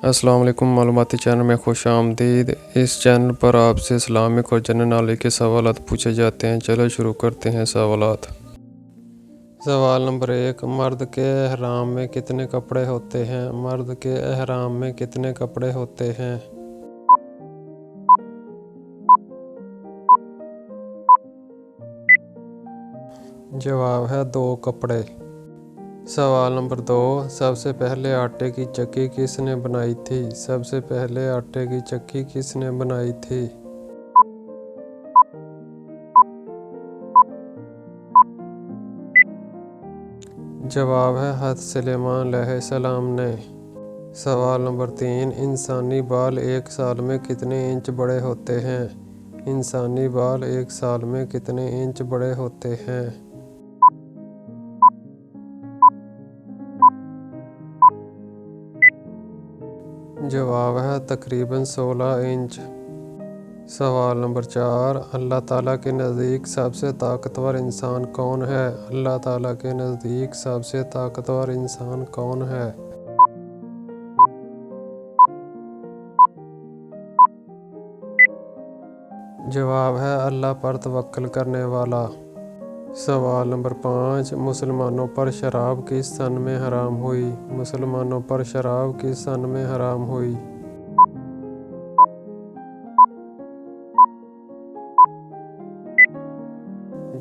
السلام علیکم، معلوماتی چینل میں خوش آمدید۔ اس چینل پر آپ سے اسلامک اور جنرل نالج کے سوالات پوچھے جاتے ہیں۔ چلو شروع کرتے ہیں سوالات۔ سوال نمبر 1، مرد کے احرام میں کتنے کپڑے ہوتے ہیں؟ مرد کے احرام میں کتنے کپڑے ہوتے ہیں؟ جواب ہے 2 کپڑے۔ سوال نمبر 2، سب سے پہلے آٹے کی چکی کس نے بنائی تھی؟ سب سے پہلے آٹے کی چکی کس نے بنائی تھی؟ جواب ہے حضرت سلیمان علیہ السلام نے۔ سوال نمبر 3، انسانی بال ایک سال میں کتنے انچ بڑے ہوتے ہیں؟ انسانی بال ایک سال میں کتنے انچ بڑے ہوتے ہیں؟ جواب ہے تقریباً 16 انچ۔ سوال نمبر 4، اللہ تعالیٰ کے نزدیک سب سے طاقتور انسان کون ہے؟ اللہ تعالیٰ کے نزدیک سب سے طاقتور انسان کون ہے؟ جواب ہے اللہ پر توکل کرنے والا۔ سوال نمبر 5، مسلمانوں پر شراب کس سن میں حرام ہوئی؟ مسلمانوں پر شراب کس سن میں حرام ہوئی؟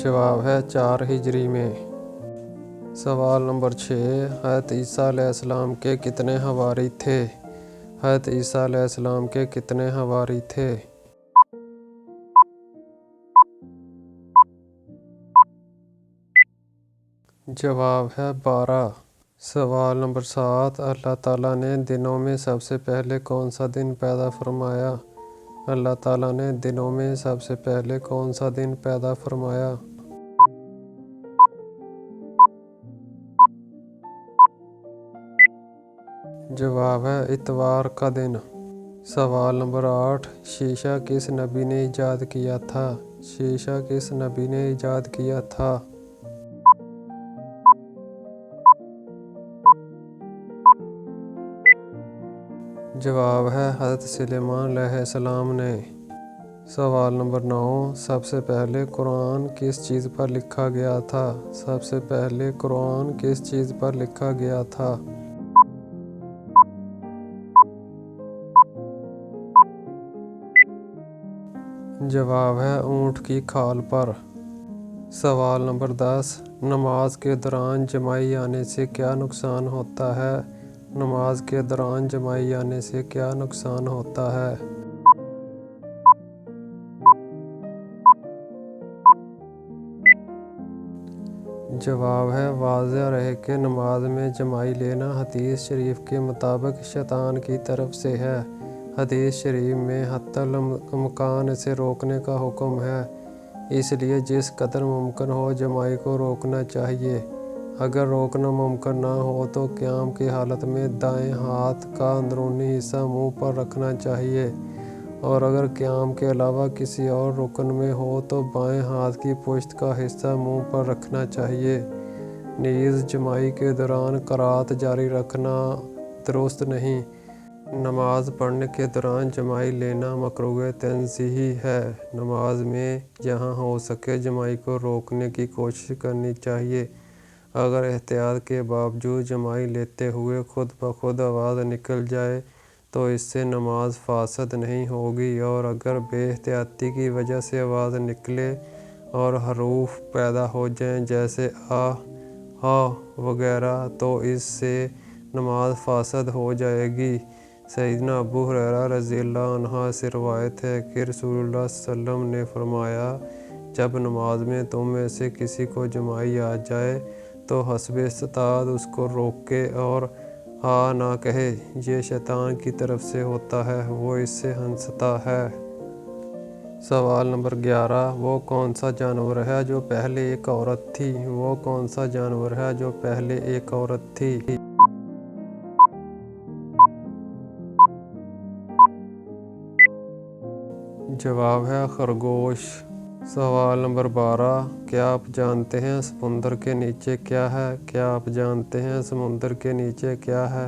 جواب ہے 4 ہجری میں۔ سوال نمبر 6، حضرت عیسیٰ علیہ السلام کے کتنے حواری تھے؟ حضرت عیسیٰ علیہ السلام کے کتنے حواری تھے؟ جواب ہے 12۔ سوال نمبر 7، اللہ تعالیٰ نے دنوں میں سب سے پہلے کون سا دن پیدا فرمایا؟ اللہ تعالیٰ نے دنوں میں سب سے پہلے کون سا دن پیدا فرمایا؟ جواب ہے اتوار کا دن۔ سوال نمبر 8، شیشہ کس نبی نے ایجاد کیا تھا؟ شیشہ کس نبی نے ایجاد کیا تھا؟ جواب ہے حضرت سلیمان علیہ السلام نے۔ سوال نمبر 9، سب سے پہلے قرآن کس چیز پر لکھا گیا تھا؟ سب سے پہلے قرآن کس چیز پر لکھا گیا تھا؟ جواب ہے اونٹ کی کھال پر۔ سوال نمبر 10، نماز کے دوران جمائی آنے سے کیا نقصان ہوتا ہے؟ نماز کے دوران جمائی آنے سے کیا نقصان ہوتا ہے؟ جواب ہے واضح رہے کہ نماز میں جمائی لینا حدیث شریف کے مطابق شیطان کی طرف سے ہے۔ حدیث شریف میں حتی الامکان اسے روکنے کا حکم ہے، اس لیے جس قدر ممکن ہو جمائی کو روکنا چاہیے۔ اگر روکنا ممکن نہ ہو تو قیام کی حالت میں دائیں ہاتھ کا اندرونی حصہ منہ پر رکھنا چاہیے، اور اگر قیام کے علاوہ کسی اور رکن میں ہو تو بائیں ہاتھ کی پشت کا حصہ منہ پر رکھنا چاہیے۔ نیز جمائی کے دوران قرأت جاری رکھنا درست نہیں۔ نماز پڑھنے کے دوران جمائی لینا مکروہ تنزیہی ہے۔ نماز میں جہاں ہو سکے جمائی کو روکنے کی کوشش کرنی چاہیے۔ اگر احتیاط کے باوجود جمائی لیتے ہوئے خود بخود آواز نکل جائے تو اس سے نماز فاسد نہیں ہوگی، اور اگر بے احتیاطی کی وجہ سے آواز نکلے اور حروف پیدا ہو جائیں جیسے آ، ہا وغیرہ تو اس سے نماز فاسد ہو جائے گی۔ سیدنا ابو ہریرہ رضی اللہ عنہ سے روایت ہے کہ رسول اللہ صلی اللہ علیہ وسلم نے فرمایا، جب نماز میں تم میں سے کسی کو جمائی آ جائے تو حسب استطاعت اس کو روکے اور ہا نہ کہے، یہ شیطان کی طرف سے ہوتا ہے، وہ اس سے ہنستا ہے۔ سوال نمبر 11، وہ کون سا جانور ہے جو پہلے ایک عورت تھی؟ وہ کون سا جانور ہے جو پہلے ایک عورت تھی؟ جواب ہے خرگوش۔ سوال نمبر 12، کیا آپ جانتے ہیں سمندر کے نیچے کیا ہے؟ کیا آپ جانتے ہیں سمندر کے نیچے کیا ہے؟